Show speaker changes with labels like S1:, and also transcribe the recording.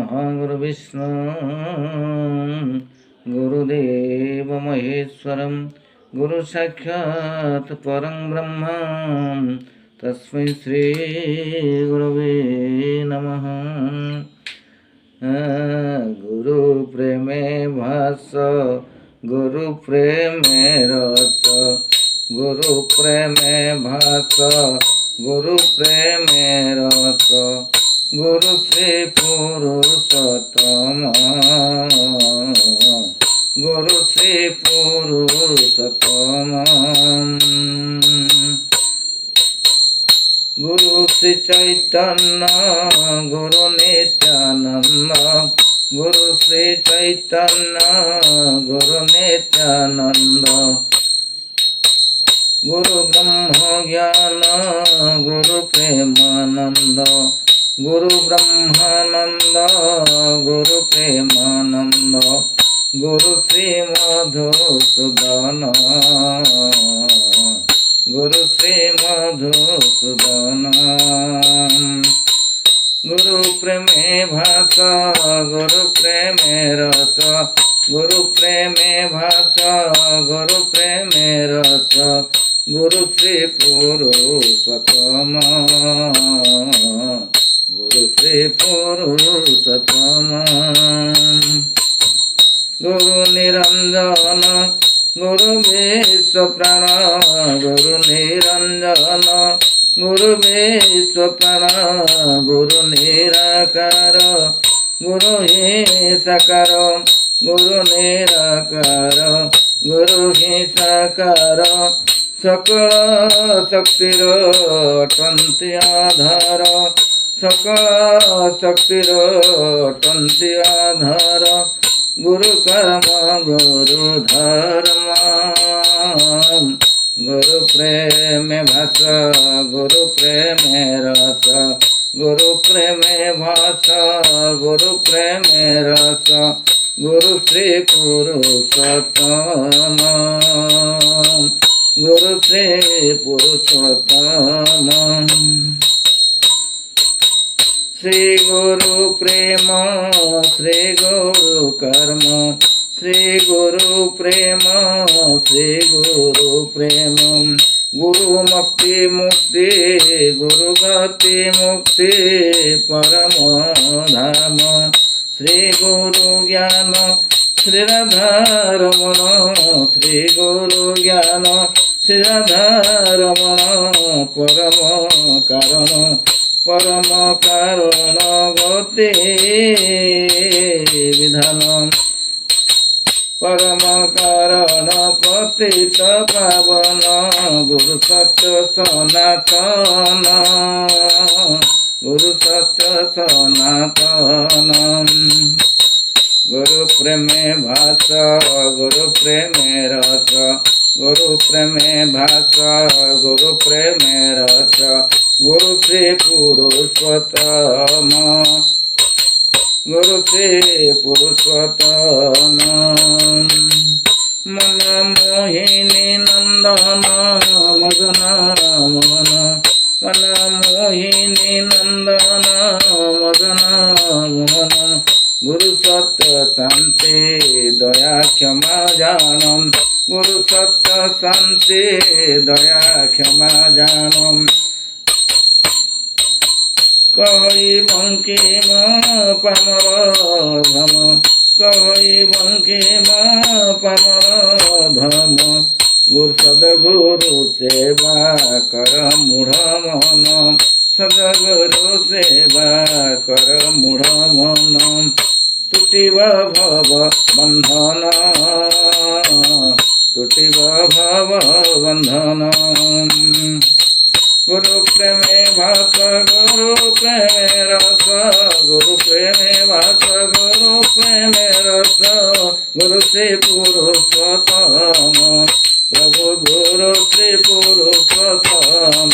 S1: गुरुर्विष्णु गुरुदेव महेश्वरं गुरु साक्षात् परं ब्रह्म तस्मै श्री गुरवे नमः। गुरु प्रेमे भास गुरु प्रेमे रस गुरु प्रेमे भास गुरु प्रेमे रस गुरु श्री पुरुषोत्तम गुरु श्री पुरुषोत्तम गुरु श्री चैतन्य गुरु नित्यानंद गुरु श्री चैतन्य गुरु नित्यानंद गुरु ब्रह्म ज्ञान गुरु प्रेमानंद गुरु ब्रह्मानंद गुरु प्रेमानंद गुरु श्री मधुसूदन गुरु श्री मधुसूदन गुरु प्रेमे भाषा गुरु प्रेमे रस गुरु प्रेमे भाषा गुरु प्रेमे रस गुरु श्री पुरुषोत्तम गुरु श्री पुरुषोत्तम गुरु निरंजन गुरु विश्व प्राण गुरु निरंजन गुरु विश्व प्राण गुरु निराकार गुरु ही साकार गुरु निराकार गुरु ही साकार सकल शक्तिर अटंती आधार सकल शक्तिर अटंती आधार गुरु कर्म गुरु धर्म गुरु प्रेम भाष गुरु प्रेम रस गुरु प्रेम भाष गुरु प्रेम रस गुरु श्री पुरुषोत्तम गुरु श्री पुरुषोत्तम श्री गुरु प्रेम श्री गुरु कर्म श्री गुरु प्रेम श्री गुरु प्रेम गुरु मुक्ति मुक्ति गुरु गति मुक्ति परम धाम श्री गुरु ज्ञान श्री राधा रमण श्री गुरु ज्ञान श्री राधा रमण परम कारण गति विधान परम कारण पतित पावन गुरु सत्य सनातन गुरु सत्य सनातन गुरु प्रेमे भाष गुरु प्रेमे रस गुरु प्रेमे भाष गुरु प्रेमे रस गुरु श्री पुरुषोत्तम गुरु श्री पुरुषोत्तम मन मोहिनी नंदन मदन मोहन मन मोहिनी नंदन मदन मोहन गुरु सत्य शांति दया क्षमा जानम गुरु सत्य शांति दया क्षमा जानम कहि बंकिम पामर धम कहि बंकिम पामर धम गुरु सदगुरु सेवा कर मूढ़ मन सदगुरु सेवा कर मूढ़ मन तुटिब भव बंधन तुटिब भव बंधन गुरु प्रेमे भाष गुरु प्रेमे रस गुरु प्रेमे भाष गुरु प्रेमे रस गुरु श्री पुरुषोत्तम प्रभु गुरु श्री पुरुषोत्तम